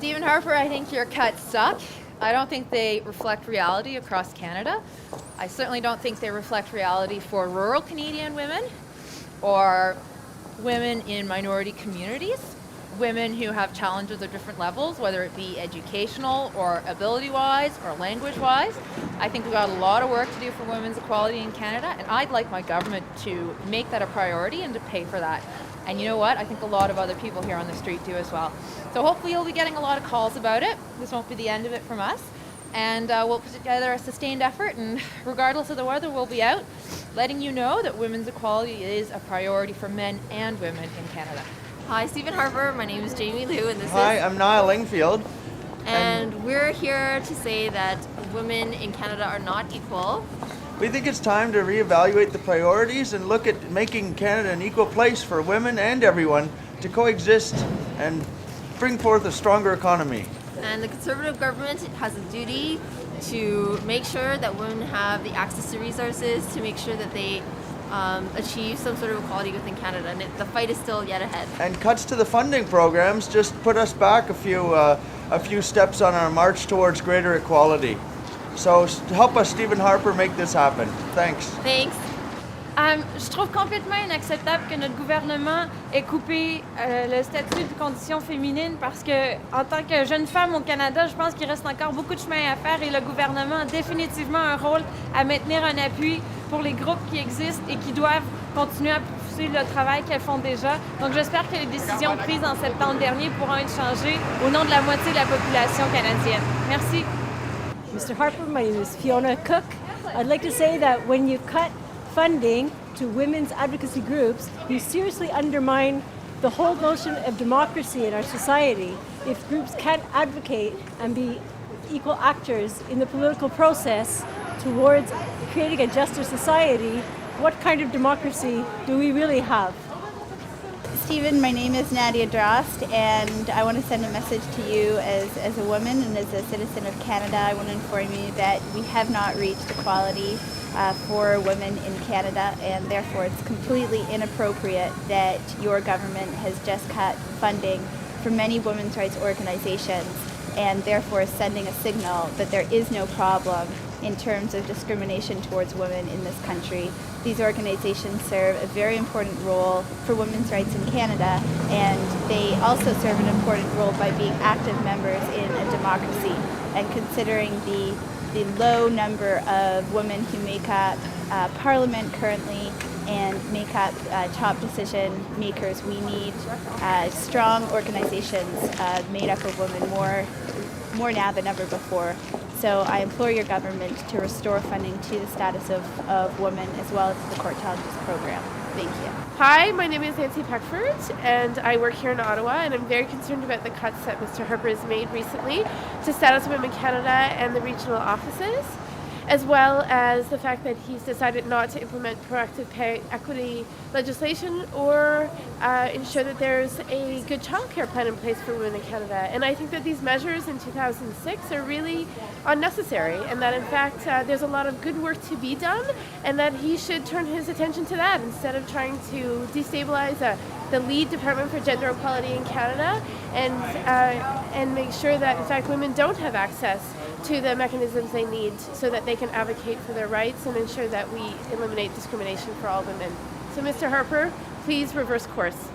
Stephen Harper, I think your cuts suck. I don't think they reflect reality across Canada. I certainly don't think they reflect reality for rural Canadian women or women in minority communities, women who have challenges at different levels, whether it be educational or ability-wise or language-wise. I think we've got a lot of work to do for women's equality in Canada, and I'd like my government to make that a priority and to pay for that. And you know what? I think a lot of other people here on the street do as well. So hopefully you'll be getting a lot of calls about it. This won't be the end of it from us. And we'll put together a sustained effort, and regardless of the weather, we'll be out letting you know that women's equality is a priority for men and women in Canada. Hi, Stephen Harper. My name is Jamie Liu, and Hi, I'm Niall Lingfield. And we're here to say that women in Canada are not equal. We think it's time to reevaluate the priorities and look at making Canada an equal place for women and everyone to coexist and bring forth a stronger economy. And the Conservative government has a duty to make sure that women have the access to resources, to make sure that they achieve some sort of equality within Canada. And the fight is still yet ahead. And cuts to the funding programs just put us back a few steps on our march towards greater equality. So help us, Stephen Harper, make this happen. Thanks. Thanks. Je trouve complètement inacceptable que notre gouvernement ait coupé le statut de condition féminine parce que, en tant que jeune femme au Canada, je pense qu'il reste encore beaucoup de chemin à faire et le gouvernement a définitivement un rôle à maintenir un appui pour les groupes qui existent et qui doivent continuer à pousser le travail qu'elles font déjà. Donc j'espère que les décisions prises en septembre dernier pourront être changées au nom de la moitié de la population canadienne. Merci. Mr. Harper, my name is Fiona Cook. I'd like to say that when you cut funding to women's advocacy groups, you seriously undermine the whole notion of democracy in our society. If groups can't advocate and be equal actors in the political process towards creating a juster society, what kind of democracy do we really have? Stephen, my name is Nadia Drost, and I want to send a message to you as a woman and as a citizen of Canada. I want to inform you that we have not reached equality for women in Canada, and therefore it's completely inappropriate that your government has just cut funding for many women's rights organizations, and therefore is sending a signal that there is no problem in terms of discrimination towards women in this country. These organizations serve a very important role for women's rights in Canada, and they also serve an important role by being active members in a democracy. And considering the low number of women who make up Parliament currently and make up top decision makers, we need strong organizations made up of women more now than ever before. So I implore your government to restore funding to the status of women as well as the Court Challenges program. Thank you. Hi, my name is Nancy Peckford, and I work here in Ottawa, and I'm very concerned about the cuts that Mr. Harper has made recently to Status Women Canada and the regional offices, as well as the fact that he's decided not to implement proactive pay equity legislation or ensure that there's a good childcare plan in place for women in Canada. And I think that these measures in 2006 are really unnecessary, and that in fact there's a lot of good work to be done, and that he should turn his attention to that instead of trying to destabilize the lead department for gender equality in Canada and make sure that in fact women don't have access to the mechanisms they need so that they can advocate for their rights and ensure that we eliminate discrimination for all women. So Mr. Harper, please reverse course.